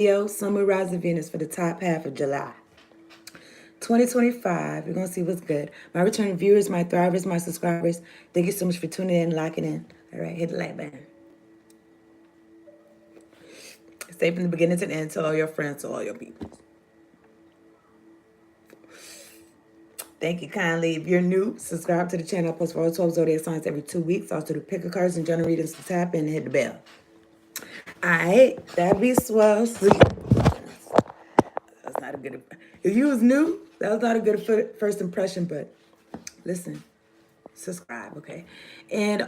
Leo, Summer, Rise of Venus for the top half of July 2025. We're going to see what's good. My returning viewers, my thrivers, my subscribers, thank you so much for tuning in and locking in. All right, hit the like button. Stay from the beginning to the end. Tell all your friends, tell all your people. Thank you kindly. If you're new, subscribe to the channel. I post for all 12 zodiac signs every 2 weeks. Also do picker cards and general readings to tap in and hit the bell. Alright, that be swell. That's not a good. If you was new, that was not a good first impression. But listen, subscribe, okay? And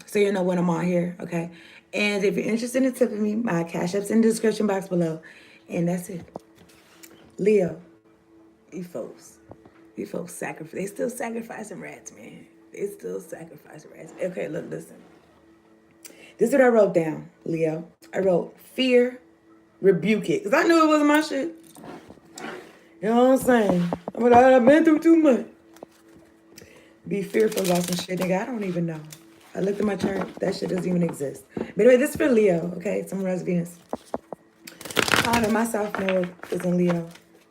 so you know when I'm on here, okay? And if you're interested in tipping me, my cash app's in the description box below. And that's it. Leo, you folks sacrifice. They still sacrificing rats, man. They still sacrificing rats. Okay, look, listen. This is what I wrote down, Leo. I wrote fear, rebuke it. Because I knew it wasn't my shit. You know what I'm saying? I've been through too much. Be fearful about some shit, nigga. I don't even know. I looked at my chart. That shit doesn't even exist. But anyway, this is for Leo, okay? Summer, Rise, Venus. I don't know. My South Node is in Leo.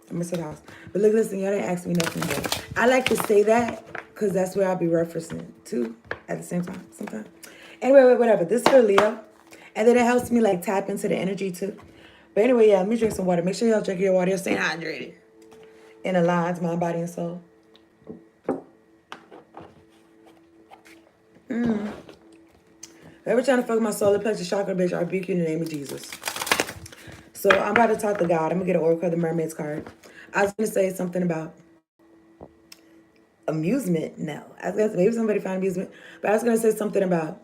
I'm going to house. But look, listen, y'all didn't ask me nothing yet. I like to say that because that's where I'll be referencing to at the same time, sometimes. Anyway, whatever. This is for Leo. And then it helps me like tap into the energy too. But anyway, yeah, let me drink some water. Make sure y'all drink your water. You're staying hydrated. And aligns mind, body, and soul. Whoever trying to fuck my solar plexus chakra, bitch, I rebuke you in the name of Jesus. So I'm about to talk to God. I'm going to get an Oracle of the Mermaid's card. I was going to say something about amusement. No. I was going to say, maybe somebody found amusement. But I was going to say something about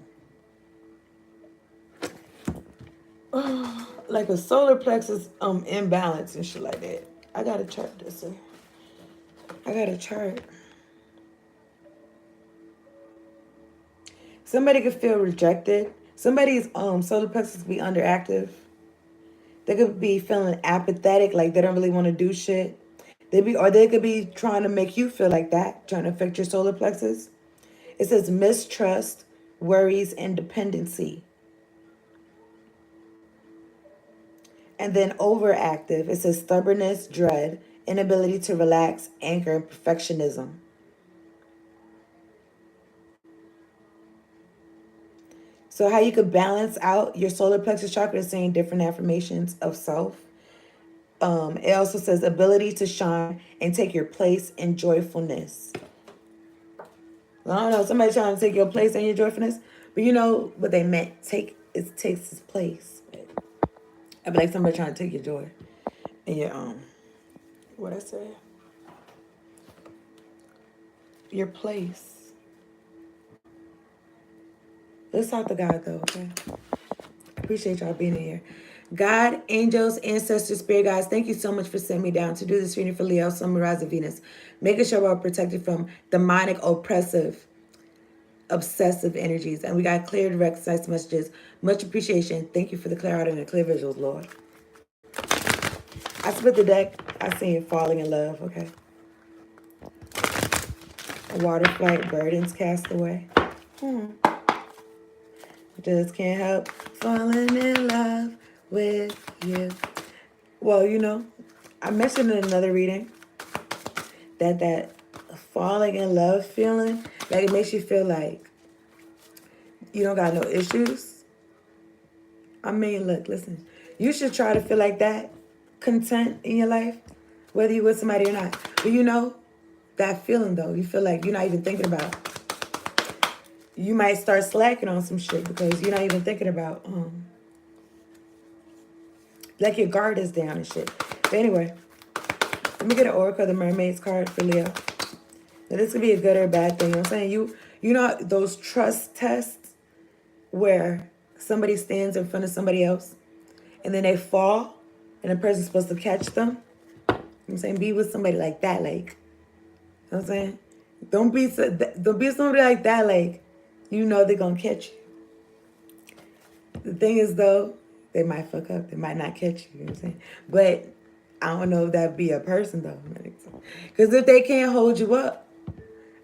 like a solar plexus imbalance and shit like that. I got a chart this way. I got a chart. Somebody could feel rejected. Somebody's solar plexus be underactive. They could be feeling apathetic, like they don't really want to do shit. They could be trying to make you feel like that, trying to affect your solar plexus. It says mistrust, worries, and dependency. And then overactive, it says stubbornness, dread, inability to relax, anger, and perfectionism. So how you could balance out your solar plexus chakra is saying different affirmations of self. It also says ability to shine and take your place in joyfulness. I don't know, somebody trying to take your place in your joyfulness, but you know what they meant. Takes his place. I'd be like somebody trying to take your joy and your what I say? Your place. Let's talk to God though, okay? I appreciate y'all being here. God, angels, ancestors, spirit guides, thank you so much for sending me down to do this reading for Leo, Summer, Rise of Venus. Making sure we're protected from demonic, oppressive, obsessive energies. And we got clear, direct, concise messages. Much appreciation. Thank you for the clear out and the clear visuals, Lord. I split the deck. I seen it falling in love, okay? A water flight, burdens cast away. Just can't help falling in love with you. Well, you know, I mentioned in another reading that falling in love feeling, like it makes you feel like you don't got no issues. I mean, look, listen, you should try to feel like that, content in your life, whether you're with somebody or not. But you know, that feeling though, you feel like you're not even thinking about. You might start slacking on some shit because you're not even thinking about, like your guard is down and shit. But anyway, let me get an Oracle of the Mermaid's card for Leo. Now, this could be a good or a bad thing. You know what I'm saying? You know those trust tests where somebody stands in front of somebody else and then they fall and the person's supposed to catch them? You know what I'm saying? Be with somebody like that, like, you know what I'm saying? Don't be somebody like that, like, you know they're going to catch you. The thing is, though, they might fuck up. They might not catch you. You know what I'm saying? But I don't know if that'd be a person, though. Because if they can't hold you up,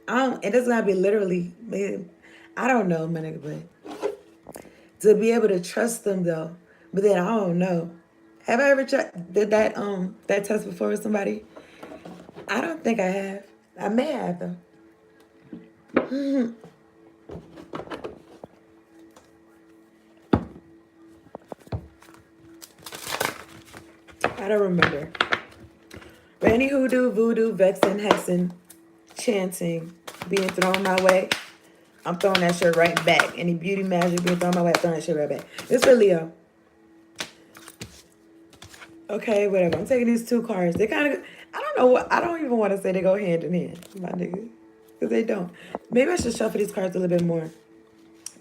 it doesn't have to be literally. I don't know, my nigga, but to be able to trust them, though. But then I don't know Have I ever did that test before with somebody? I don't think I have. I may have though. I don't remember. But any hoodoo, voodoo, vexing, hexing, chanting being thrown my way, I'm throwing that shit right back. Any beauty magic being thrown my way, I'm throwing that shit right back. It's for Leo. Okay, whatever. I'm taking these two cards. They kind of, I don't know what, I don't even want to say they go hand in hand, my nigga. Because they don't. Maybe I should shuffle these cards a little bit more.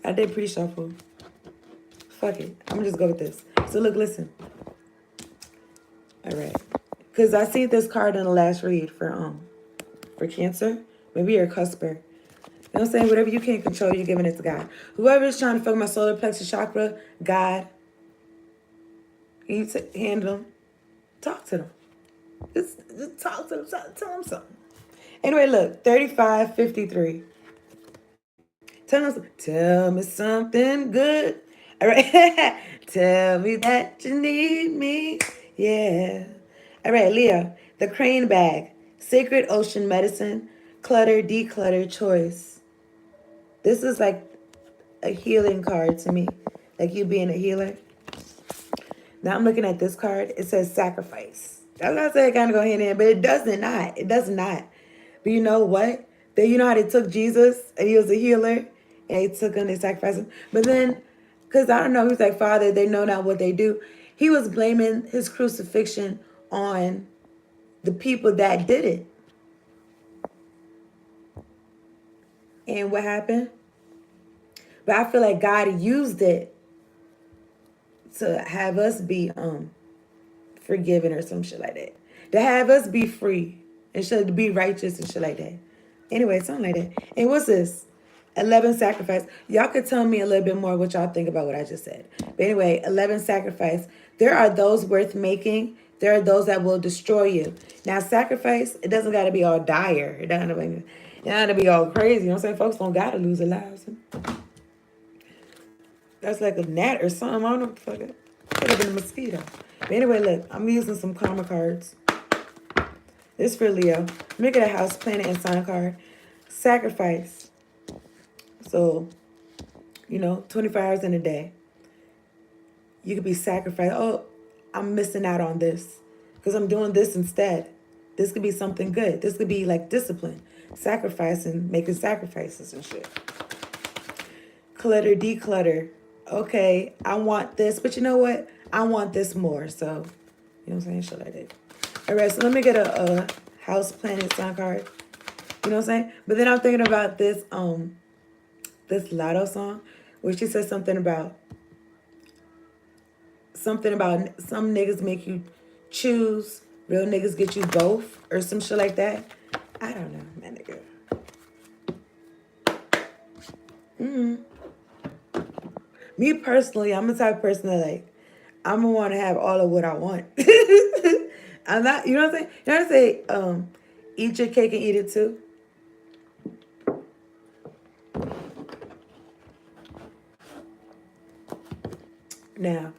I did pre-shuffle. Fuck it. I'm going to just go with this. So look, listen. All right. Because I seen this card in the last read for Cancer. Maybe you're a cusper. You know what I'm saying? Whatever you can't control, you're giving it to God. Whoever is trying to fuck my solar plexus chakra, God, you handle them. Talk to them. Just talk to them. Tell them something. Anyway, look. 3553. Tell me something good. All right. Tell me that you need me. Yeah. All right, Leo. The crane bag. Sacred ocean medicine. Clutter, declutter, choice. This is like a healing card to me. Like you being a healer. Now I'm looking at this card. It says sacrifice. That's what I say. It kind of go hand in hand, but it does not. It does not. But you know what? You know how they took Jesus and he was a healer, and they took him, they sacrificed him. But then, because I don't know, he was like, Father, they know not what they do. He was blaming his crucifixion on the people that did it. And what happened? But I feel like God used it to have us be forgiven or some shit like that. To have us be free and to be righteous and shit like that. Anyway, something like that. And what's this? 11 sacrifice. Y'all could tell me a little bit more what y'all think about what I just said. But anyway, 11 sacrifice. There are those worth making. There are those that will destroy you. Now, sacrifice, it doesn't got to be all dire. It doesn't have to be all crazy. You know what I'm saying? Folks don't got to lose their lives. That's like a gnat or something. I don't know what the fuck it could have been a mosquito. But anyway, look, I'm using some karma cards. This for Leo. Let me get a house, planet, and sign card. Sacrifice. So, 24 hours in a day. You could be sacrificed. Oh, I'm missing out on this because I'm doing this instead. This could be something good. This could be like discipline. Sacrificing, making sacrifices and shit. Clutter, declutter. Okay, I want this, but you know what? I want this more. So, you know what I'm saying? Shit like that. All right, so let me get a house, planet, sign card. You know what I'm saying? But then I'm thinking about this this Lotto song where she says something about some niggas make you choose, real niggas get you both, or some shit like that. I don't know, man, nigga. Me personally, I'm the type of person that like, I'm gonna want to have all of what I want. I'm not, you know what I'm saying? You know what I say? Eat your cake and eat it too. Now,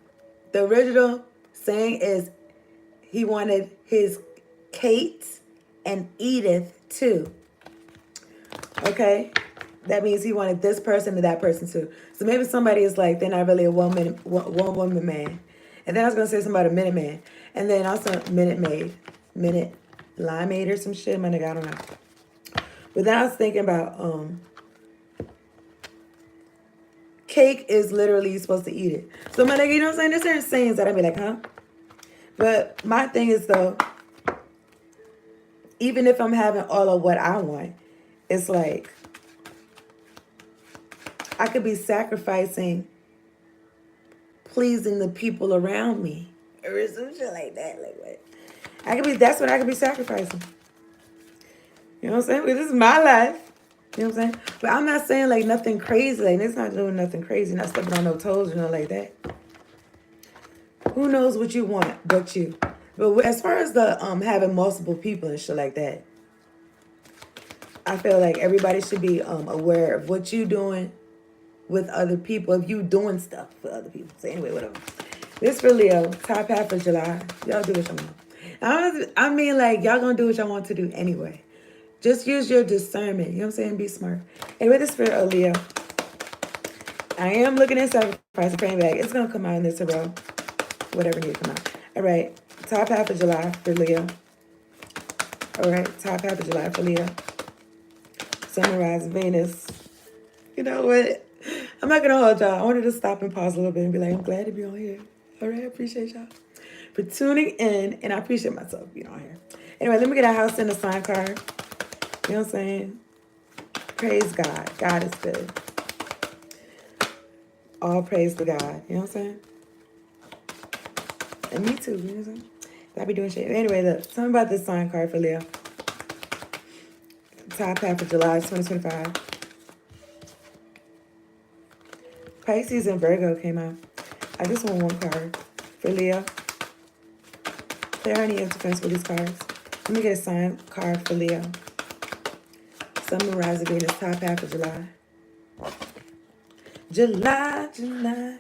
the original saying is he wanted his Kate and Edith too. Okay? That means he wanted this person and that person too. So maybe somebody is like, they're not really a one woman man. And then I was going to say something about a minute man. And then also minute limeade or some shit. My nigga, I don't know. But then I was thinking about cake is literally supposed to eat it. So my nigga, you know what I'm saying? There's certain sayings that I'd be like, huh? But my thing is though, even if I'm having all of what I want, it's like I could be sacrificing pleasing the people around me or some shit like that. Like what? That's what I could be sacrificing. You know what I'm saying? Well, this is my life. You know what I'm saying? But I'm not saying like nothing crazy. Like it's not doing nothing crazy, not stepping on no toes or nothing like that. Who knows what you want but you? But as far as the having multiple people and shit like that, I feel like everybody should be aware of what you doing with other people, if you doing stuff for other people. So anyway, whatever. This for Leo. Top half of July. Y'all do what y'all want. I mean, like, y'all gonna do what y'all want to do anyway. Just use your discernment. You know what I'm saying? Be smart. Anyway, this for Leo. I am looking at sacrifice and praying back. It's gonna come out in this row. Whatever needs to come out. All right. Top half of July for Leo. All right. Top half of July for Leo. Sunrise, Venus. You know what? I'm not gonna hold y'all. I wanted to stop and pause a little bit and be like, I'm glad to be on here. All right, I appreciate y'all for tuning in, and I appreciate myself being on here. Anyway, let me get a house and a sign card. You know what I'm saying? Praise God. God is good. All praise to God. You know what I'm saying? And me too. You know what I'm saying? I be doing shit. Anyway, look. Tell me about this sign card for Leo. Top half of July 2025. Pisces and Virgo came out. I just want one card for Leo. There are any interference with these cards. Let me get a sign card for Leo. Sun, Moon, Rise, Venus, top half of July. July.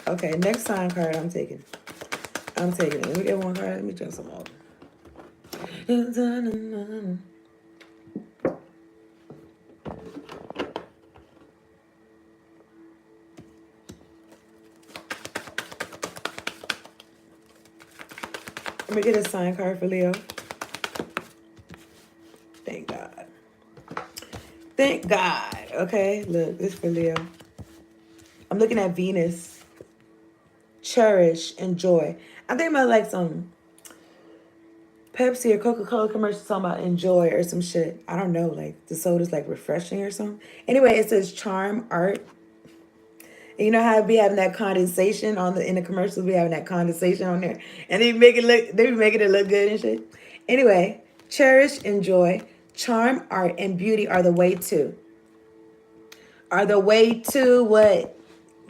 Okay, next sign card I'm taking. it. Let me get one card. Let me drink some water. Let me get a sign card for Leo. Thank God. Thank God. Okay, look, this for Leo. I'm looking at Venus. Cherish, enjoy. I think about like some Pepsi or Coca-Cola commercial talking about enjoy or some shit. I don't know, like the soda's like refreshing or something. Anyway, it says charm, art. And you know how we having that condensation on in the commercials, we having that condensation on there. And they be making it look good and shit. Anyway, cherish, enjoy, charm, art, and beauty are the way to. Are the way to what?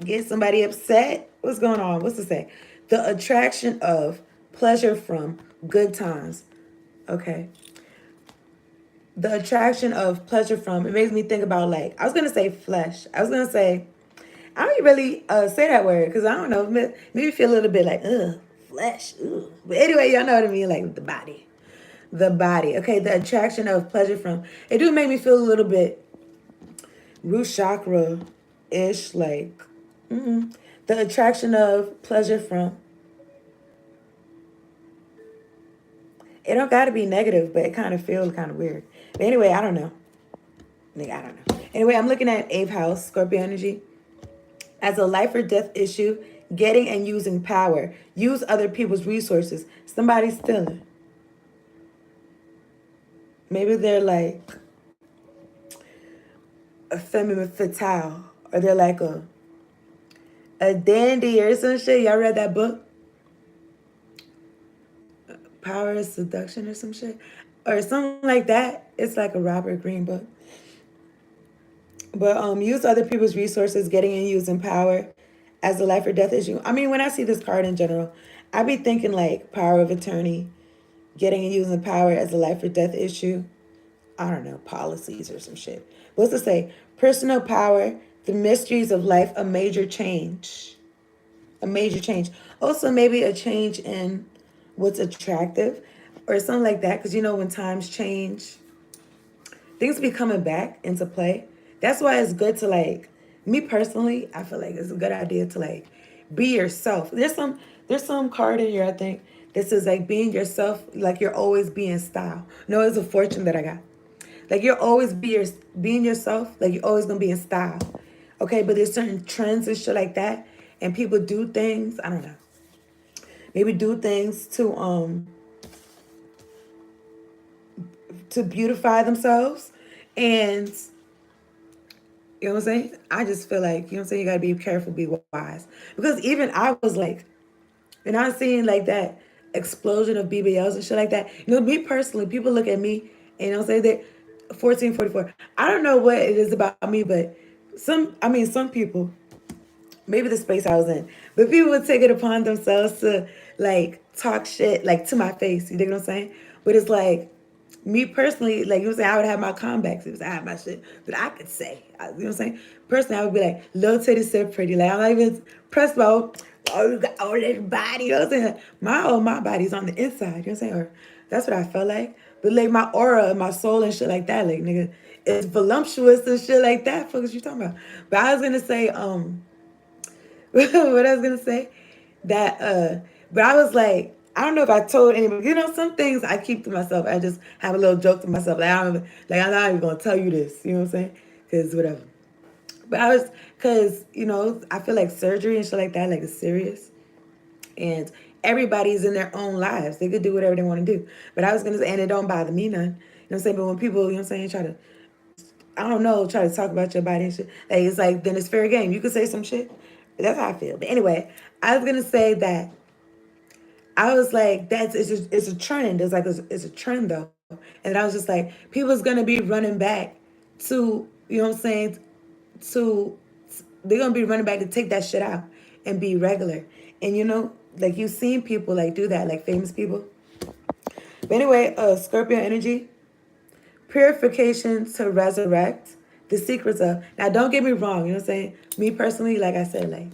Get somebody upset? What's going on? What's it say? The attraction of pleasure from good times. Okay. The attraction of pleasure from, it makes me think about like, I was going to say flesh. I don't really say that word because I don't know. Maybe feel a little bit like, flesh. Ugh. But anyway, y'all know what I mean? Like the body. The body. Okay. The attraction of pleasure from. It do make me feel a little bit root chakra-ish. Like, the attraction of pleasure from. It don't got to be negative, but it kind of feels kind of weird. But anyway, I don't know. I don't know. Anyway, I'm looking at 8th house, Scorpio energy. As a life or death issue, getting and using power. Use other people's resources. Somebody's stealing. Maybe they're like a femme fatale. Or they're like a dandy or some shit. Y'all read that book? Power is Seduction or some shit. Or something like that. It's like a Robert Greene book. But use other people's resources, getting and using power as a life or death issue. I mean, when I see this card in general, I be thinking like power of attorney, getting and using power as a life or death issue. I don't know, policies or some shit. What's it say? Personal power, the mysteries of life, a major change. A major change. Also, maybe a change in what's attractive or something like that. Because, you know, when times change, things be coming back into play. That's why it's good to like, me personally, I feel like it's a good idea to like be yourself. There's some card in here, I think, that says like being yourself, like you're always being style. No, it's a fortune that I got. Like you're always being yourself, like you're always gonna be in style. Okay, but there's certain trends and shit like that, and people do things, I don't know. Maybe do things to beautify themselves. And you know what I'm saying? I just feel like, you know what I'm saying, you gotta be careful, be wise. Because even I was like, and I seen like that explosion of BBLs and shit like that. You know, me personally, people look at me and they'll say that 1444. I don't know what it is about me, but some people, maybe the space I was in, but people would take it upon themselves to like talk shit like to my face. You dig what I'm saying? But it's like me personally, like, you know what I'm saying, I would have my comebacks. It was, I have my shit that I could say. You know what I'm saying? Personally, I would be like, little titty so pretty. Like, I'm not even pressed about, oh, you got all that body. You know what I'm saying? My body's on the inside. You know what I'm saying? Or that's what I felt like. But, like, my aura and my soul and shit like that, like, nigga, it's voluptuous and shit like that. Fuck is you talking about? But I was going to say, what I was gonna say, that but I was like, I don't know if I told anybody, you know, some things I keep to myself. I just have a little joke to myself, like, I'm not even gonna tell you this, you know what I'm saying, because whatever. But I was, because, you know, I feel like surgery and shit like that, like, it's serious, and everybody's in their own lives, they could do whatever they want to do. But I was gonna say, and it don't bother me none, you know what I'm saying. But when people, you know what I'm saying, try to, I don't know, try to talk about your body and shit. Like, it's like, then it's fair game. You could say some shit. That's how I feel. But anyway, I was gonna say that I was like, it's a trend. It's a trend though. And I was just like, people's gonna be running back to, you know what I'm saying, to, they're gonna be running back to take that shit out and be regular. And you know, like, you've seen people like do that, like famous people. But anyway, Scorpio energy. Purification to resurrect. The secrets of, now don't get me wrong, you know what I'm saying? Me personally, like I said, like,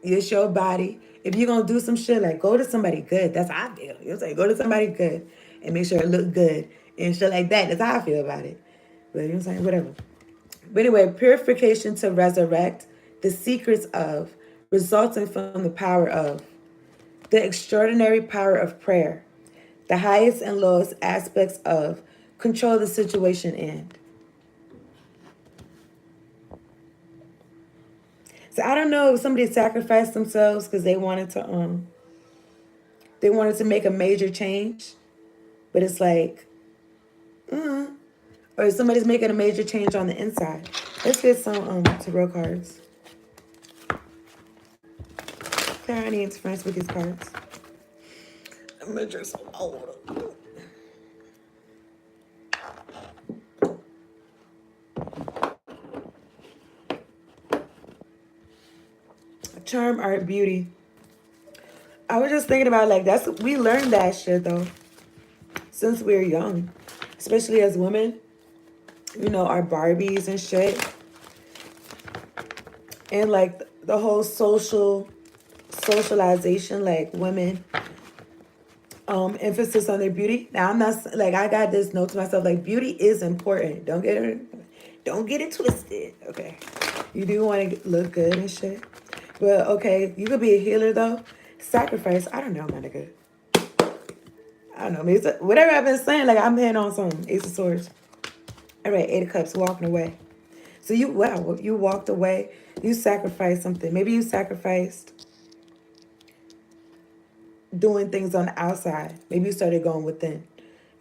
it's your body. If you're gonna do some shit, like, go to somebody good. That's how I feel. You know what I'm saying? Go to somebody good and make sure it look good and shit like that. That's how I feel about it. But you know what I'm saying? Whatever. But anyway, purification to resurrect. The secrets of, resulting from the power of, the extraordinary power of prayer. The highest and lowest aspects of, control the situation in. So I don't know if somebody sacrificed themselves because they wanted to make a major change, but it's like, or somebody's making a major change on the inside. Let's get some tarot cards. There, I need friends with these cards. I'm gonna drink some water. Charm, art, beauty. I was just thinking about, like, we learned that shit though since we were young, especially as women. You know, our Barbies and shit, and like the whole socialization, like women, emphasis on their beauty. Now I'm not like, I got this note to myself, like, beauty is important. Don't get it twisted. Okay, you do want to look good and shit, but okay, you could be a healer though. Sacrifice, I don't know, my nigga. I don't know, maybe whatever I've been saying, like, I'm hitting on some Ace of Swords. All right, Eight of Cups, walking away. So you walked away. You sacrificed something. Maybe you sacrificed doing things on the outside. Maybe you started going within.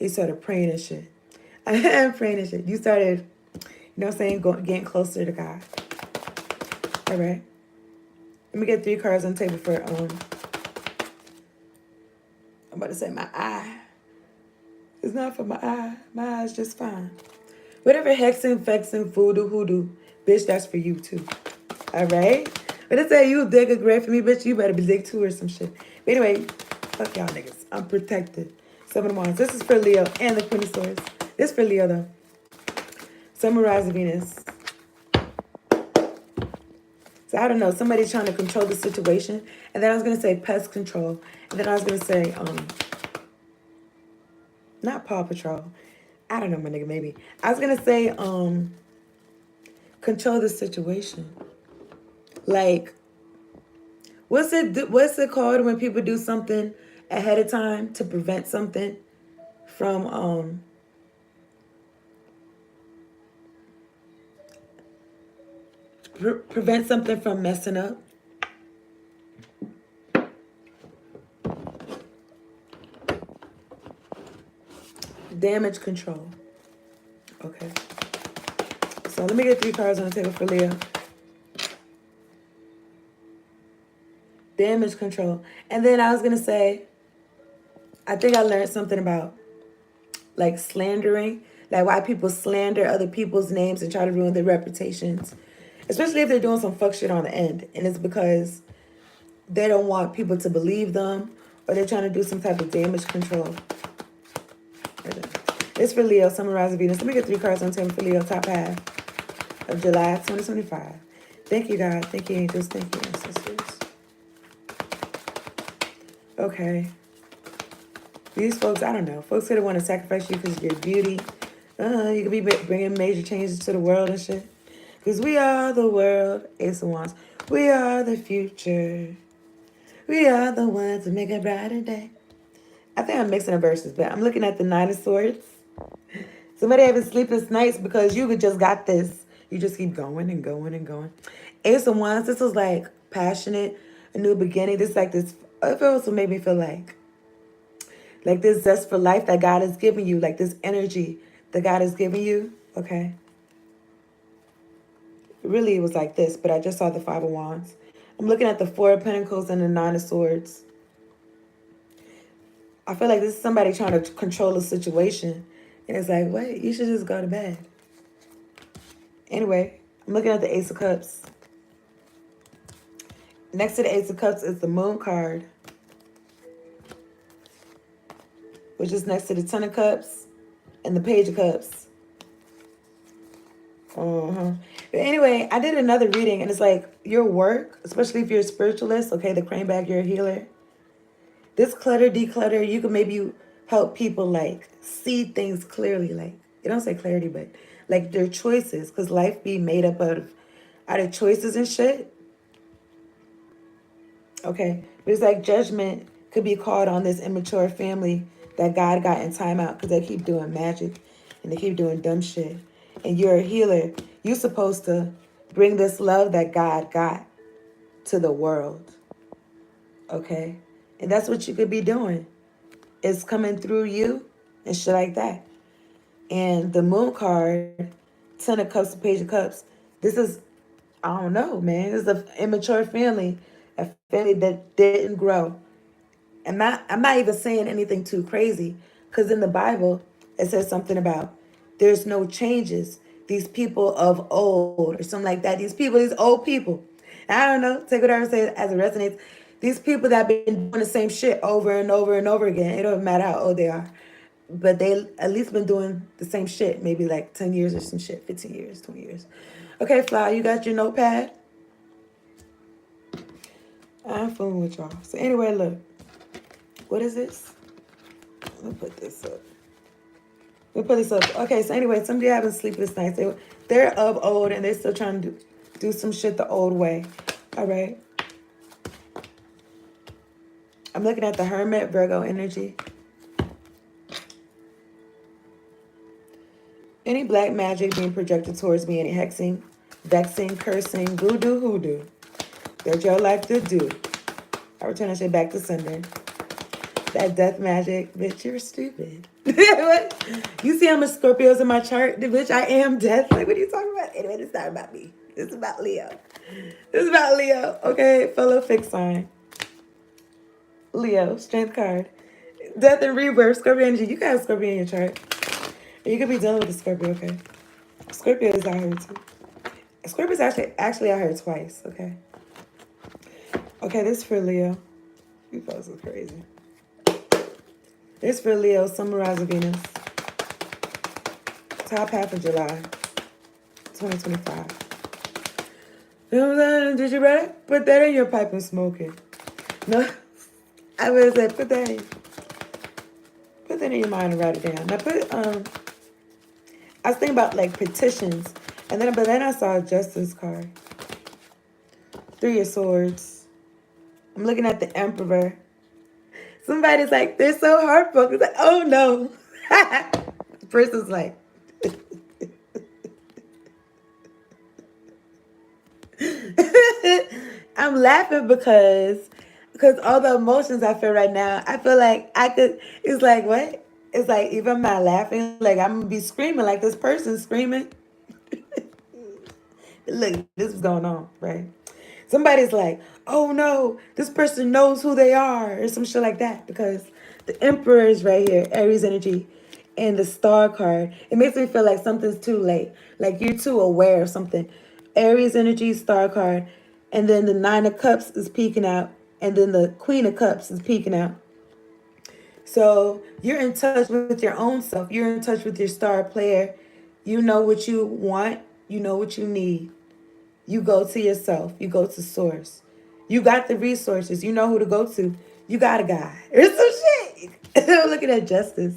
You started praying and shit. Praying and shit. You started, you know what I'm saying, getting closer to God. All right. Let me get 3 cards on the table for, I'm about to say my eye. It's not for my eye. My eye's just fine. Whatever hexing, fexing, voodoo, hoodoo, bitch, that's for you too. All right? But it's say you dig a grave for me, bitch, you better be dig too or some shit. But anyway, fuck y'all niggas. I'm protected. 7 of Wands. This is for Leo and the Queen of Swords. This is for Leo though. Sun, Moon, Rise of Venus. So I don't know. Somebody's trying to control the situation. And then I was going to say pest control. And then I was going to say, not Paw Patrol. I don't know, my nigga, maybe. I was going to say, control the situation. Like, what's it called when people do something ahead of time to prevent something from, prevent something from messing up? Damage control. Okay. So let me get 3 cards on the table for Leo. Damage control. And then I was going to say, I think I learned something about, like, slandering. Like, why people slander other people's names and try to ruin their reputations. Especially if they're doing some fuck shit on the end. And it's because they don't want people to believe them. Or they're trying to do some type of damage control. It's for Leo, Summer, Rise, Venus. Let me get 3 cards on time for Leo, top half of July 2025. Thank you, God. Thank you, angels. Thank you, ancestors. Okay. These folks, I don't know. Folks could have want to sacrifice you because of your beauty. You could be bringing major changes to the world and shit. Because we are the world. Ace of Wands. We are the future. We are the ones who make a brighter day. I think I'm mixing the verses, but I'm looking at the Nine of Swords. Somebody having sleepless nights because you just got this. You just keep going and going and going. Ace of Wands, this was like passionate, a new beginning. This like this, it also made me feel like this zest for life that God has given you, like this energy that God has given you, okay? Really, it was like this, but I just saw the Five of Wands. I'm looking at the Four of Pentacles and the Nine of Swords. I feel like this is somebody trying to control a situation. And it's like, wait, you should just go to bed. Anyway, I'm looking at the Ace of Cups. Next to the Ace of Cups is the Moon card, which is next to the Ten of Cups and the Page of Cups. But anyway, I did another reading, and it's like your work, especially if you're a spiritualist, okay, the crane bag, you're a healer. This clutter, declutter, you can maybe help people like see things clearly. Like, it don't say clarity, but like their choices, because life be made up out of choices and shit. Okay, but it's like judgment could be called on this immature family that God got in timeout because they keep doing magic and they keep doing dumb shit. And you're a healer. You're supposed to bring this love that God got to the world. Okay? And that's what you could be doing. It's coming through you and shit like that. And the Moon card, Ten of Cups, Page of Cups, this is, I don't know, man. This is an immature family. A family that didn't grow. I'm not even saying anything too crazy. Because in the Bible, it says something about there's no changes. These people of old or something like that. These old people. I don't know. Take whatever I say as it resonates. These people that have been doing the same shit over and over and over again. It don't matter how old they are. But they at least been doing the same shit. Maybe like 10 years or some shit. 15 years, 20 years. Okay, Fly, you got your notepad? I'm fooling with y'all. So anyway, look. What is this? Let me put this up. Okay, so anyway, somebody having sleepless nights. They're of old and they're still trying to do some shit the old way. All right. I'm looking at the Hermit, Virgo energy. Any black magic being projected towards me, any hexing, vexing, cursing, voodoo, hoodoo that your life to do. I return that shit back to sender. That death magic, bitch, you're stupid. You see how much Scorpios in my chart? Bitch, I am death. Like, what are you talking about? Anyway, it's not about me. It's about Leo. It's about Leo. Okay, fellow fixed sign. Leo, strength card. Death and rebirth, Scorpio energy. You got a Scorpio in your chart. You could be dealing with a Scorpio, okay? Scorpio is out here too. Scorpio's actually out here twice, okay? Okay, this is for Leo. You folks are crazy. This is for Leo, Summer, Rise, Venus. Top half of July, 2025. You know what I'm saying? Did you ready? Put that in your pipe and smoke it. No, I would say put that in your mind and write it down. Now I was thinking about like petitions, but then I saw a Justice card. Three of Swords. I'm looking at the Emperor. Somebody's like, they're so heartbroken. It's like, oh no. The person's like, I'm laughing because all the emotions I feel right now, I feel like it's like, what? It's like, if I'm not laughing, like I'm gonna be screaming like this person screaming. Look, this is going on, right? Somebody's like, oh no, this person knows who they are, or some shit like that, because the Emperor is right here, Aries energy, and the Star card. It makes me feel like something's too late, like you're too aware of something. Aries energy, Star card, and then the Nine of Cups is peeking out, and then the Queen of Cups is peeking out. So you're in touch with your own self. You're in touch with your star player. You know what you want. You know what you need. You go to yourself. You go to source. You got the resources. You know who to go to. You got a guy. There's some shit. I'm looking at justice.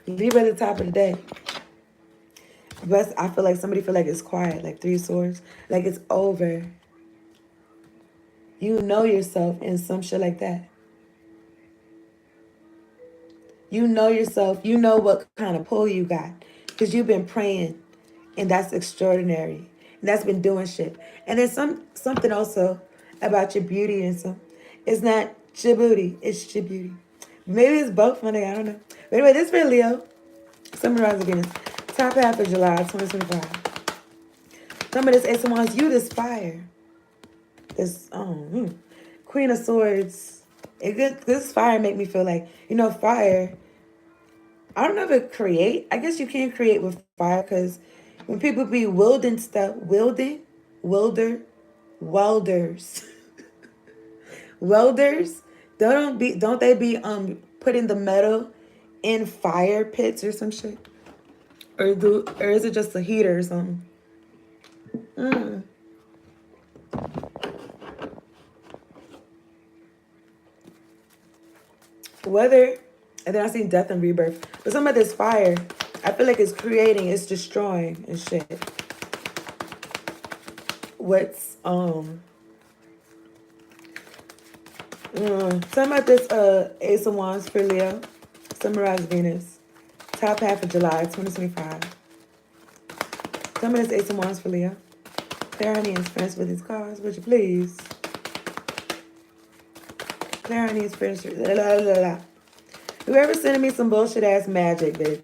Libra at the top of the day. But I feel like somebody feel like it's quiet. Like 3 swords. Like it's over. You know yourself and some shit like that. You know yourself. You know what kind of pull you got. Because you've been praying. And that's extraordinary. And that's been doing shit. And there's something also about your beauty and some. It's not your booty. It's your beauty. Maybe it's both, my nigga. I don't know. But anyway, this for Leo. Summarize again. Top half of July 2025. Some of this Ace of Wands, you this fire. This Queen of Swords. This fire make me feel like, fire. I don't know if it create. I guess you can create with fire because when people be welding stuff, welders, welders, don't they be putting the metal in fire pits or some shit? Or is it just a heater or something? Whether, and then I see death and rebirth. But some of this fire, I feel like it's creating, it's destroying and shit. What's some of this Ace of Wands for Leo. Summarize Venus. Top half of July 2025. Some of this Ace of Wands for Leo. Clear honey and friends with these cards, would you please? Clear honey and friends. Whoever sending me some bullshit ass magic, bitch.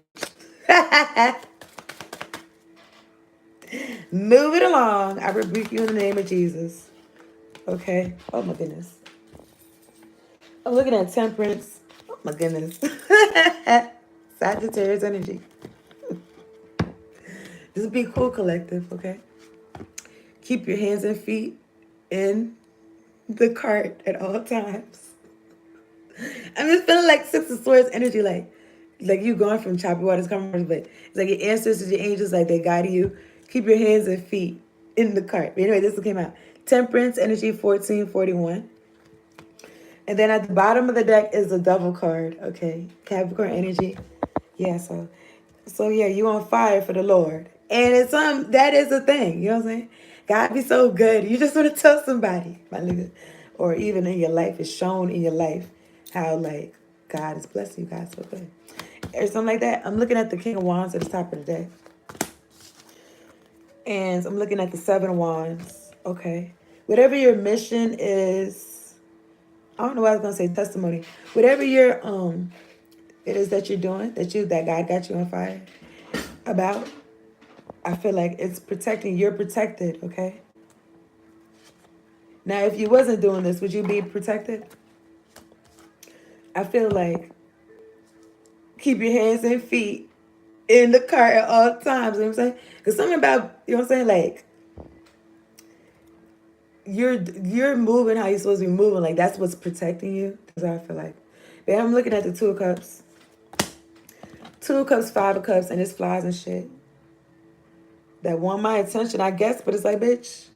Move it along. I rebuke you in the name of Jesus. Okay. Oh my goodness. I'm looking at Temperance. Oh my goodness. Sagittarius energy. Just be cool, collective, okay? Keep your hands and feet in the cart at all times. I'm just feeling like Six of Swords energy, like you going from choppy waters, coming, but it's like your ancestors, your angels, like they guide you. Keep your hands and feet in the cart. But anyway, this one came out. Temperance energy 1441. And then at the bottom of the deck is the double card, okay? Capricorn energy. Yeah, so yeah, you on fire for the Lord. And it's that is the thing, you know what I'm saying? God be so good. You just want to tell somebody, my nigga. Or even in your life, it's shown in your life how like God is blessing you guys so good. Or something like that. I'm looking at the King of Wands at the top of the deck. And I'm looking at the 7 of Wands. Okay. Whatever your mission is, I don't know what I was gonna say, testimony. Whatever your it is that you're doing, that God got you on fire about, I feel like it's protecting. You're protected, okay? Now, if you wasn't doing this, would you be protected? I feel like keep your hands and feet in the car at all times, you know what I'm saying? Because something about, you know what I'm saying, like, you're moving how you're supposed to be moving. Like, that's what's protecting you. That's how I feel like. But I'm looking at the 2 of Cups. 2 of Cups, 5 of Cups, and it's flies and shit. That want my attention, I guess, but it's like, bitch,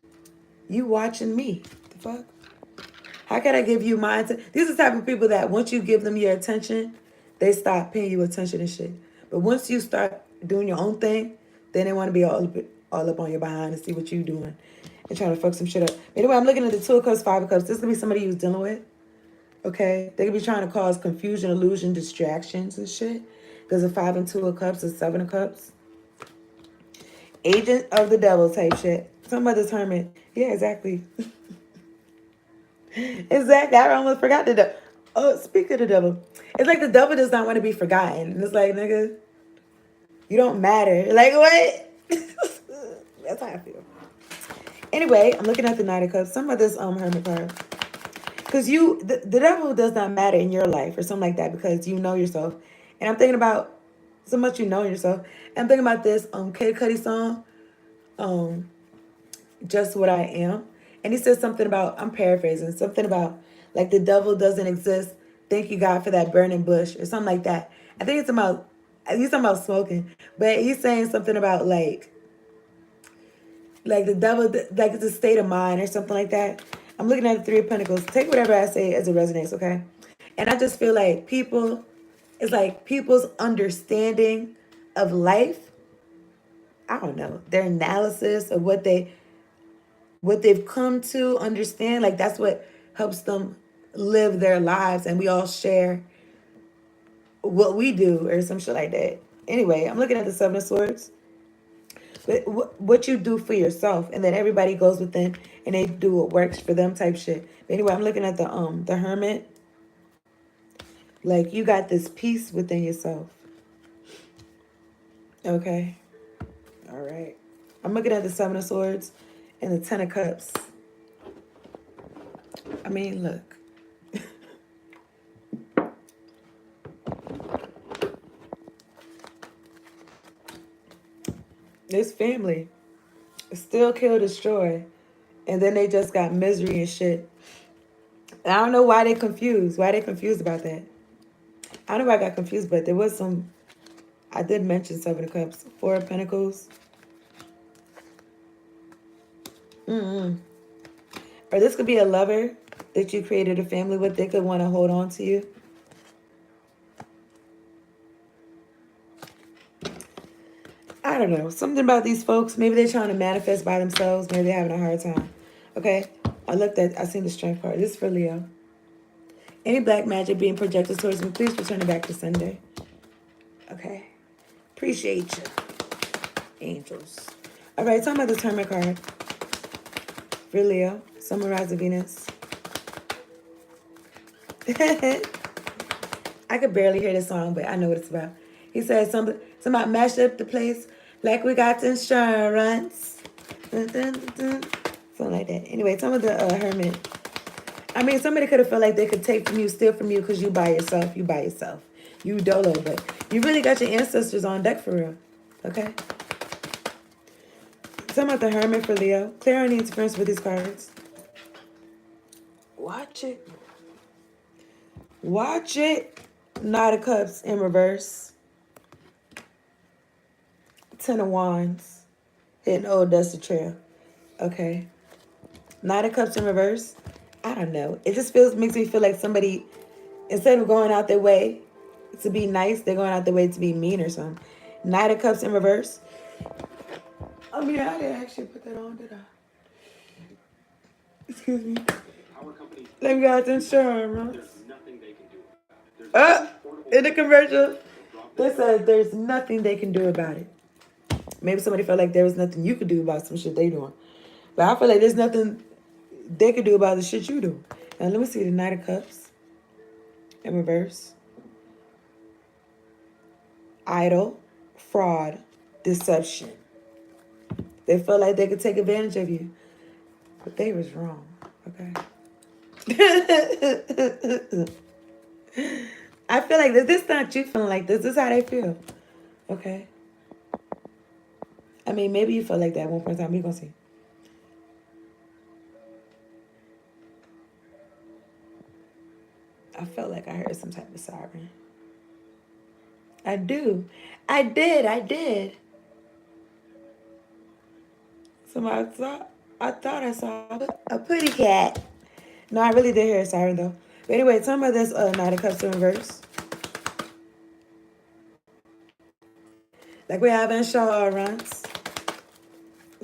you watching me. The fuck? How can I give you my attention? These are the type of people that once you give them your attention, they stop paying you attention and shit. But once you start doing your own thing, then they want to be all up on your behind and see what you doing and trying to fuck some shit up. Anyway, I'm looking at the 2 of Cups, 5 of Cups. This is going to be somebody you're dealing with. Okay? They could be trying to cause confusion, illusion, distractions and shit. Because the 5 and 2 of Cups is 7 of Cups. Agent of the devil type shit. Something about this hermit. Yeah, exactly. Exactly. I almost forgot the devil. Oh, speak of the devil. It's like the devil does not want to be forgotten. And it's like, nigga, you don't matter. Like, what? That's how I feel. Anyway, I'm looking at the Knight of Cups. Some of this hermit card. Because the devil does not matter in your life or something like that because you know yourself. And I'm thinking about so much you know yourself. And I'm thinking about this Kid Cudi song, Just What I Am. And he says something about, I'm paraphrasing, something about like the devil doesn't exist Thank you, God, for that burning bush or something like that. I think he's talking about smoking, but he's saying something about like the devil, like it's a state of mind or something like that. I'm looking at the Three of Pentacles. Take whatever I say as it resonates, okay? And I just feel like it's like people's understanding of life. I don't know, their analysis of what they've come to understand. Like that's what helps them live their lives, and we all share what we do or some shit like that. Anyway, I'm looking at the Seven of Swords. But what you do for yourself, and then everybody goes within and they do what works for them type shit. But anyway, I'm looking at the Hermit. Like you got this peace within yourself. Okay. All right. I'm looking at the Seven of Swords and the Ten of Cups. I mean, look. This family still kill, destroy, and then they just got misery and shit. And I don't know why they confused. Why they confused about that? I don't know why I got confused, but there was some. I did mention Seven of Cups, Four of Pentacles. Or this could be a lover that you created a family with. They could want to hold on to you. I don't know. Something about these folks. Maybe they're trying to manifest by themselves. Maybe they're having a hard time. Okay. I seen the Strength card. This is for Leo. Any black magic being projected towards me, please return it back to sender. Okay. Appreciate you, angels. All right. Talking about the Hermit card. For Leo. Sun, Moon, Rise of Venus. I could barely hear the song, but I know what it's about. He said something about mash up the place like we got the insurance. Dun, dun, dun, dun. Something like that. Anyway, some of the Hermit. I mean, somebody could have felt like they could take from you, steal from you because you by yourself. You by yourself. You dolo, but you really got your ancestors on deck for real. Okay? Talking about the Hermit for Leo. Clear our needs first with these cards. Watch it. Watch it. Knight of Cups in reverse. Ten of Wands. Hitting Old Dusty Trail. Okay. Knight of Cups in reverse. I don't know. It just makes me feel like somebody, instead of going out their way to be nice, they're going out their way to be mean or something. Knight of Cups in reverse. I mean, I didn't actually put that on, did I? Excuse me. Let me go out the insurance. In the commercial, they said there's nothing they can do about it. Maybe somebody felt like there was nothing you could do about some shit they doing. But I feel like there's nothing they could do about the shit you do. And let me see the Knight of Cups in reverse. Idol, fraud, deception. They felt like they could take advantage of you. But they was wrong. Okay. I feel like this is not you feeling like this. This is how they feel. Okay. I mean, maybe you felt like that at one point in time. We're going to see. I felt like I heard some type of siren. I do. I did. So I thought I saw a pretty cat. No, I really did hear a siren though. But anyway, talking about this Knight of Cups in reverse. Like we have insurance.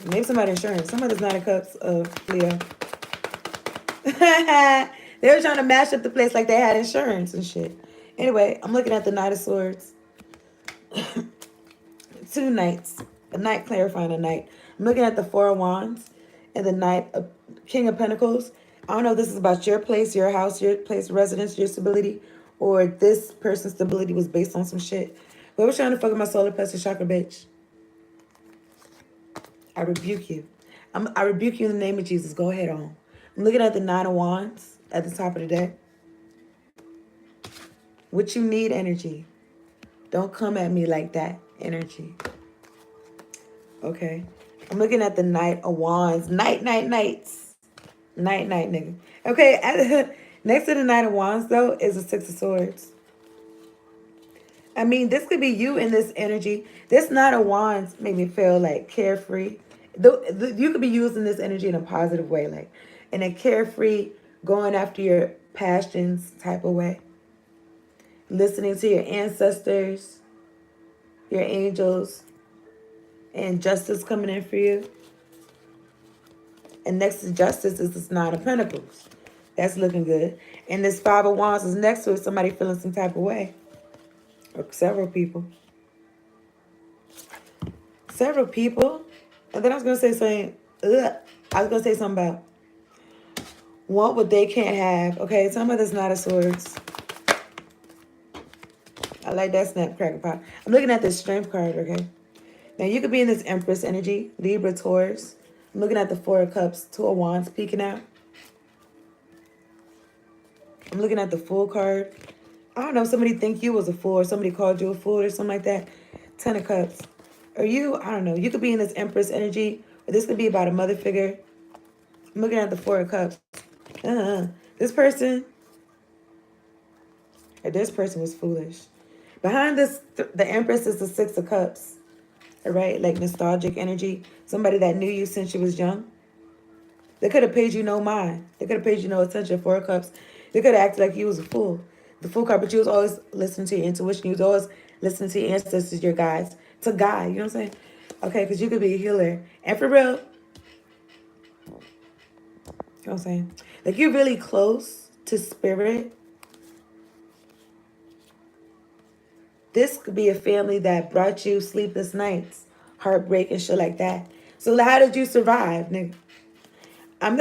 Maybe somebody insurance. Somebody's Knight of Cups Leo. They were trying to mash up the place like they had insurance and shit. Anyway, I'm looking at the Knight of Swords. Two knights. A knight clarifying a knight. I'm looking at the Four of Wands and the King of Pentacles. I don't know if this is about your place, your house, your place of residence, your stability, or this person's stability was based on some shit. Whoever's trying to fuck with my solar plexus chakra, bitch, I rebuke you. I rebuke you in the name of Jesus. Go ahead on. I'm looking at the Nine of Wands at the top of the deck. What you need, energy. Don't come at me like that, energy. Okay. I'm looking at the Knight of Wands. Knights. Night, nigga. Okay. Next to the Knight of Wands, though, is the Six of Swords. I mean, this could be you in this energy. This Knight of Wands made me feel like carefree. You could be using this energy in a positive way, like in a carefree, going after your passions type of way. Listening to your ancestors, your angels, and justice coming in for you. And next to justice is this Nine of Pentacles. That's looking good. And this Five of Wands is next to it. Somebody feeling some type of way. Or several people. Several people. And then I was going to say something. I was going to say something about want what they can't have. Okay, tell me this Knight of Swords. I like that snapcracker pop. I'm looking at this Strength card, okay? Now, you could be in this Empress energy. Libra, Taurus. I'm looking at the Four of Cups. Two of Wands peeking out. I'm looking at the Fool card. I don't know, somebody think you was a fool or somebody called you a fool or something like that. Ten of Cups. Or you, I don't know. You could be in this Empress energy. Or this could be about a mother figure. I'm looking at the Four of Cups. This person, or this person was foolish. Behind this, the Empress is the Six of Cups. All right, like nostalgic energy. Somebody that knew you since you was young. They could have paid you no mind. They could have paid you no attention. Four of Cups. They could have acted like you was a fool. The Fool card, but you was always listening to your intuition. You was always listening to your ancestors, your guides. To guide, you know what I'm saying? Okay, because you could be a healer. And for real, you know what I'm saying? Like you're really close to spirit. This could be a family that brought you sleepless nights, heartbreak and shit like that. So how did you survive, nigga? I'm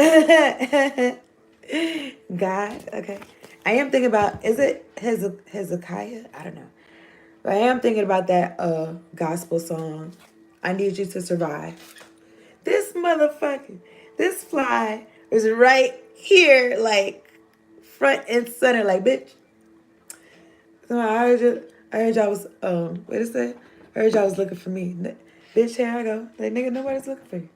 God, okay. I am thinking about, is it Hezekiah? I don't know. But I am thinking about that gospel song, I Need You to Survive. This motherfucker, this fly is right here, like front and center, like bitch. So I heard y'all was what is that? I heard y'all was looking for me. Bitch, here I go. Like nigga, nobody's looking for you.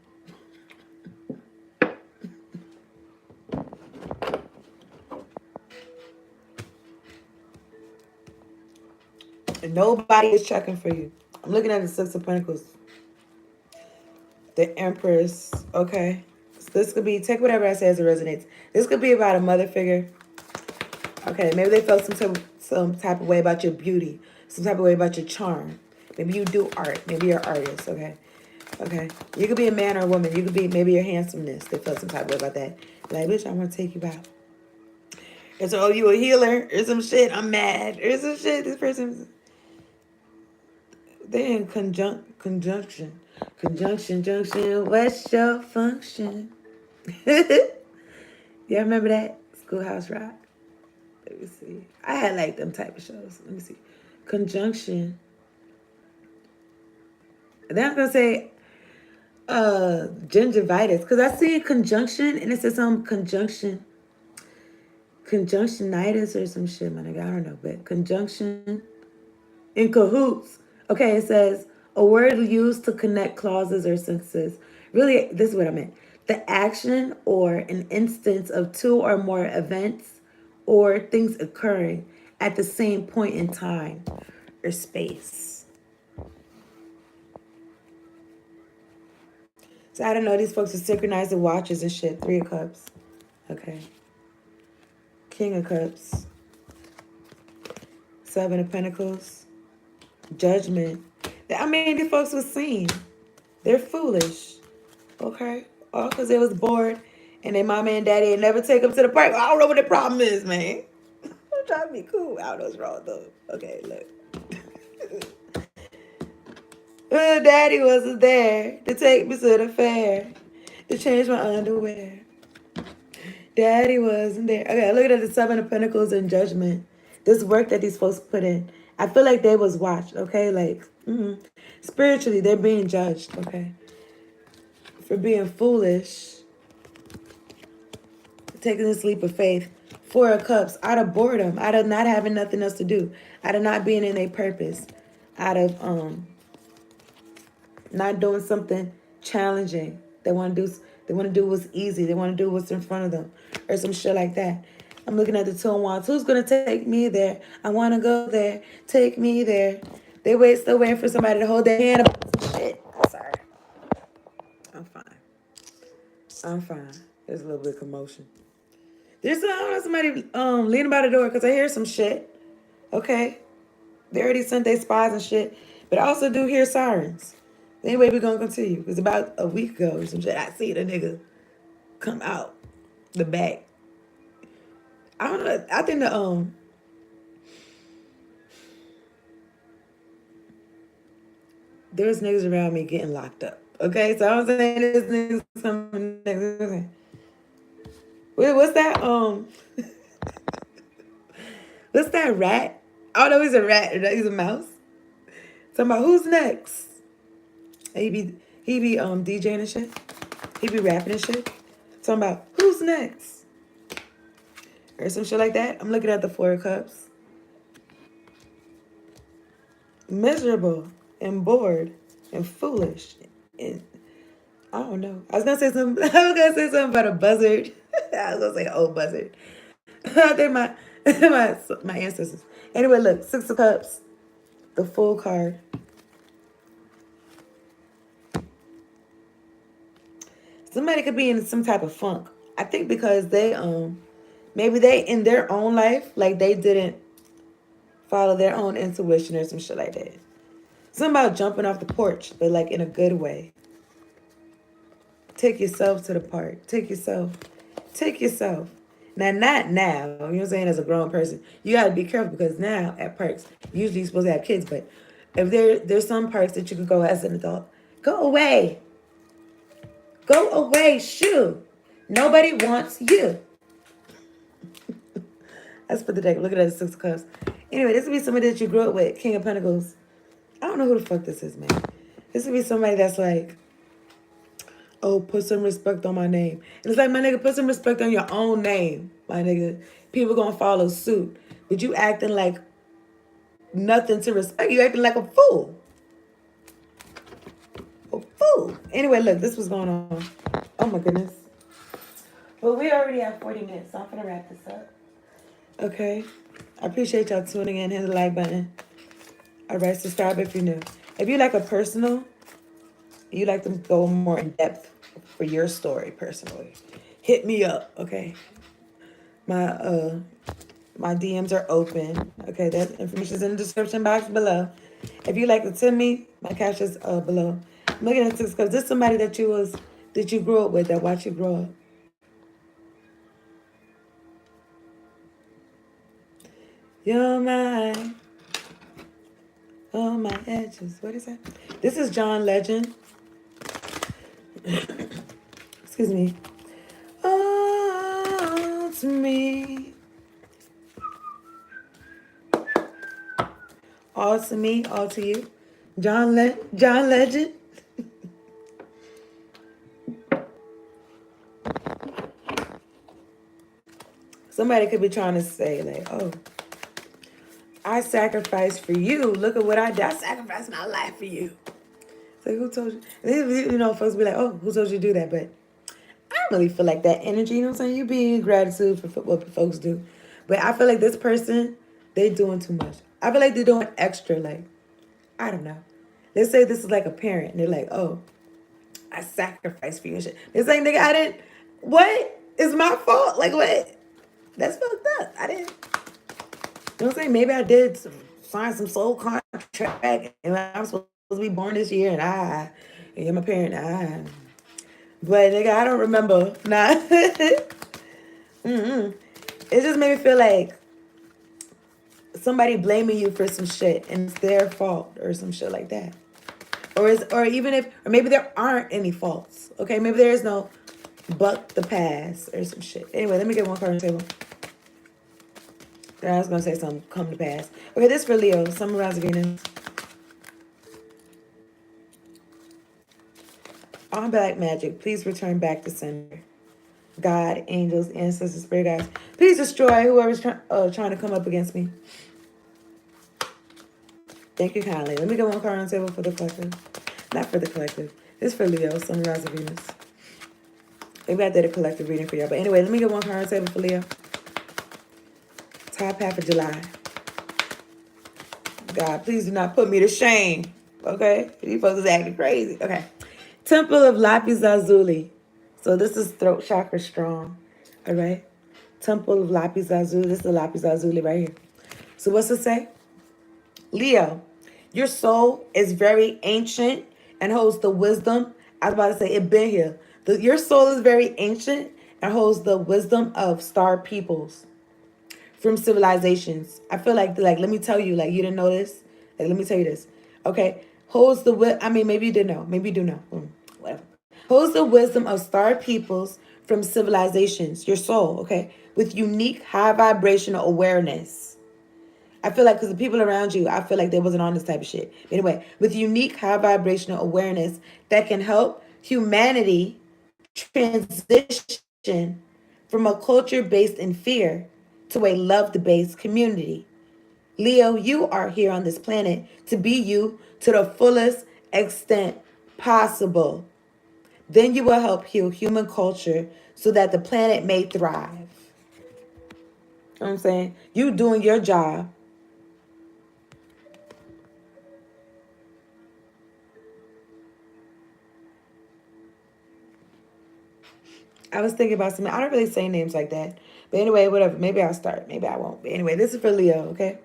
And nobody is checking for you. I'm looking at the Six of Pentacles. The Empress. Okay. So this could be, take whatever I say as it resonates. This could be about a mother figure. Okay, maybe they felt some type of way about your beauty. Some type of way about your charm. Maybe you do art. Maybe you're an artist, okay? Okay. You could be a man or a woman. You could be maybe your handsomeness. They felt some type of way about that. Like, bitch, I want to take you out. It's, oh, you a healer or some shit. I'm mad. Or some shit. This person, they're in conjunction. Conjunction, junction. What's your function? Yeah, remember that? Schoolhouse Rock. Let me see. I had like them type of shows. Let me see. Conjunction. Then I'm going to say gingivitis. Because I see conjunction and it says some conjunctionitis or some shit, my nigga. I don't know. But conjunction in cahoots. Okay, it says a word used to connect clauses or sentences. Really, this is what I meant. The action or an instance of two or more events or things occurring at the same point in time or space. So I don't know, these folks are synchronizing watches and shit. Three of Cups. Okay. King of Cups. Seven of Pentacles. Judgment. I mean, these folks was seen. They're foolish. Okay? All because they was bored and their mama and daddy ain't never take them to the park. I don't know what the problem is, man. I'm trying to be cool. I don't know what's wrong though. Okay, look. Daddy wasn't there to take me to the fair, to change my underwear. Daddy wasn't there. Okay, look at the Seven of Pentacles and Judgment. This work that these folks put in. I feel like they was watched, okay? Like, spiritually, they're being judged, okay? For being foolish. Taking this leap of faith. Four of Cups. Out of boredom. Out of not having nothing else to do. Out of not being in a purpose. Out of not doing something challenging. They want to do what's easy. They want to do what's in front of them. Or some shit like that. I'm looking at the two and wands. Who's going to take me there? I want to go there. Take me there. They still waiting for somebody to hold their hand about some shit. I'm sorry. I'm fine. I'm fine. There's a little bit of commotion. There's somebody leaning by the door because I hear some shit. Okay. They already sent their spies and shit. But I also do hear sirens. Anyway, we're going to continue. Because about a week ago or some shit, I see the nigga come out the back. I don't know. I think there's niggas around me getting locked up. Okay, so I'm saying this niggas coming next. Wait, what's that? What's that rat? I don't know. He's a rat. He's a mouse. Talking about who's next? He be DJing and shit. He be rapping and shit. Talking about who's next? Or some shit like that. I'm looking at the Four of Cups. Miserable and bored and foolish. And I don't know. I was gonna say something about a buzzard. I was gonna say old buzzard. I think my ancestors. Anyway, look, Six of Cups, the Full card. Somebody could be in some type of funk. I think because they maybe they in their own life, like they didn't follow their own intuition or some shit like that. Something about jumping off the porch, but like in a good way. Take yourself to the park. Take yourself. Now, not now. You know what I'm saying? As a grown person, you got to be careful because now at parks, usually you're supposed to have kids, but if there's some parks that you can go as an adult, go away. Go away. Shoo. Nobody wants you. That's for the deck. Look at that, Six of Cups. Anyway, this would be somebody that you grew up with, King of Pentacles. I don't know who the fuck this is, man. This would be somebody that's like, oh, put some respect on my name. And it's like, my nigga, put some respect on your own name, my nigga. People gonna follow suit. But you acting like nothing to respect. You acting like a fool. A fool. Anyway, look, this was going on. Oh, my goodness. Well, we already have 40 minutes, so I'm gonna wrap this up. Okay. I appreciate y'all tuning in. Hit the like button. All right, subscribe if you're new. If you like a personal, you like to go more in depth for your story personally, hit me up, okay? My DMs are open. Okay, that information is in the description box below. If you like to send me, my cash is below. I'm looking at this because this is somebody that you grew up with, that watched you grow up. You're mine. On my edges. What is that? This is John Legend. Excuse me. All to me. All to me, all to you. John Legend. Somebody could be trying to say, like, oh, I sacrificed for you. Look at what I did. I sacrificed my life for you. It's like, who told you? You know, folks be like, oh, who told you to do that? But I don't really feel like that energy. You know what I'm saying? You be in gratitude for what folks do. But I feel like this person, they doing too much. I feel like they're doing extra. Like, I don't know. Let's say this is like a parent. And they're like, oh, I sacrificed for you and shit. It's like, nigga, I didn't. What? It's my fault. Like, what? That's fucked up. I didn't. You know what I'm saying? Maybe I did sign some soul contract and I'm supposed to be born this year and you're my parent. But nigga, I don't remember. Nah. It just made me feel like somebody blaming you for some shit and it's their fault or some shit like that. Or maybe there aren't any faults. Okay, maybe there is no buck the past or some shit. Anyway, let me get one card on the table. I was going to say something come to pass. Okay, this for Leo. Sun, Rise, Venus. On black magic, please return back to center. God, angels, ancestors, spirit guides. Please destroy whoever's trying to come up against me. Thank you kindly. Let me get one card on the table for the collective. Not for the collective. This for Leo. Sun, Rise, Venus. Maybe I did a collective reading for y'all. But anyway, let me get one card on the table for Leo. Top half of July. God, please do not put me to shame. Okay? These folks is acting crazy. Okay. Temple of Lapis Lazuli. So this is throat chakra strong. All right? Temple of Lapis Lazuli. This is the Lapis Lazuli right here. So what's it say? Leo, your soul is very ancient and holds the wisdom. I was about to say it been here. Your soul is very ancient and holds the wisdom of star peoples from civilizations. I feel like let me tell you, like you didn't know this. Like let me tell you this. Okay. Holds the I mean maybe you didn't know. Maybe you do know. Whatever. Holds the wisdom of star peoples from civilizations. Your soul, okay? With unique high vibrational awareness. I feel like because the people around you, I feel like they wasn't on this type of shit. Anyway, with unique high vibrational awareness that can help humanity transition from a culture based in fear to a loved-based community. Leo, you are here on this planet to be you to the fullest extent possible. Then you will help heal human culture so that the planet may thrive. You know what I'm saying? You doing your job. I was thinking about something. I don't really say names like that. But anyway, whatever. Maybe I'll start. Maybe I won't. But anyway, this is for Leo, okay?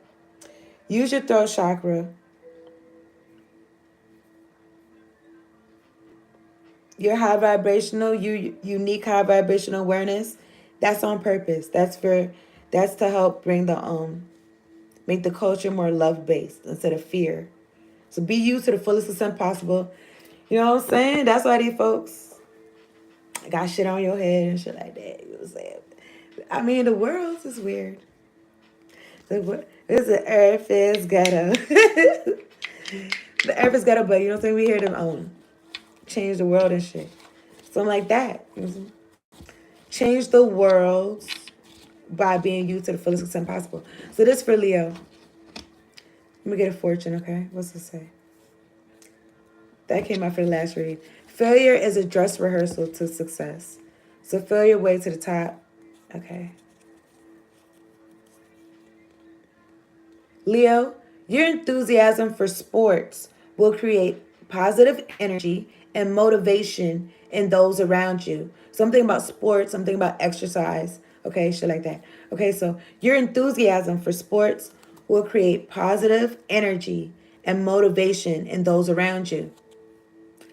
Use your throat chakra. Your high vibrational, unique high vibrational awareness. That's on purpose. That's to help bring make the culture more love-based instead of fear. So be you to the fullest extent possible. You know what I'm saying? That's why these folks got shit on your head and shit like that. You know what I'm saying? I mean, the world is weird. The earth is ghetto. The earth is ghetto, but you know what I'm saying? We hear them change the world and shit. Something like that. You know what I'm saying? Change the world by being you to the fullest extent possible. So this for Leo. Let me get a fortune, okay? What's it say? That came out for the last read. Failure is a dress rehearsal to success. So feel your way to the top. Okay. Leo, your enthusiasm for sports will create positive energy and motivation in those around you. Something about sports, something about exercise. Okay, shit like that. Okay, so your enthusiasm for sports will create positive energy and motivation in those around you.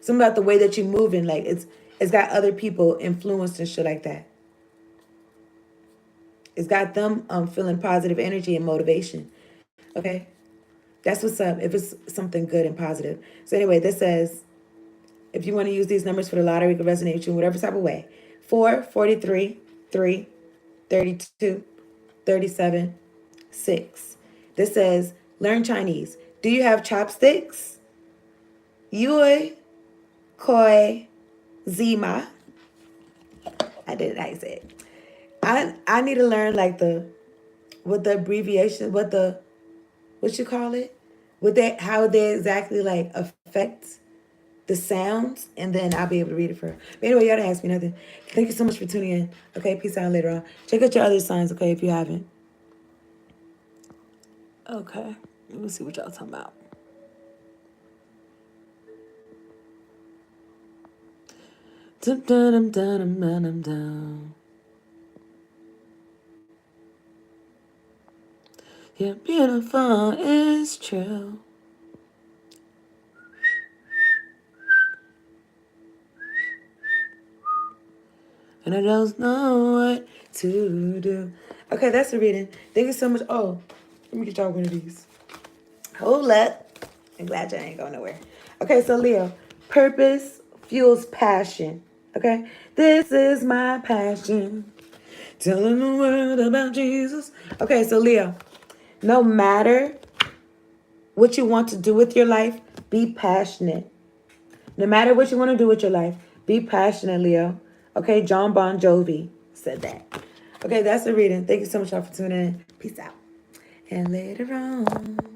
Something about the way that you're moving, like it's got other people influenced and shit like that. It's got them feeling positive energy and motivation. Okay? That's what's up if it's something good and positive. So anyway, this says, if you want to use these numbers for the lottery, it can resonate with you in whatever type of way. 4, 43, 3, 32, 37, 6. This says, learn Chinese. Do you have chopsticks? Yui, koi, zima. I did it, I said. I need to learn like what the abbreviation, what you call it? How they exactly like affect the sounds, and then I'll be able to read it for her. But anyway, y'all didn't ask me nothing. Thank you so much for tuning in. Okay, peace out later on. Check out your other signs, okay, if you haven't. Okay, let me see what y'all talking about. Dum dum dum dum dum dum. You're beautiful, it's true. And I don't know what to do. Okay, that's the reading. Thank you so much. Oh, let me get y'all one of these. Hold up. I'm glad y'all ain't going nowhere. Okay, so Leo, purpose fuels passion. Okay, this is my passion. Telling the world about Jesus. Okay, so Leo, no matter what you want to do with your life, be passionate. No matter what you want to do with your life, be passionate, Leo. Okay, John Bon Jovi said that. Okay, that's the reading. Thank you so much, y'all, for tuning in. Peace out. And later on.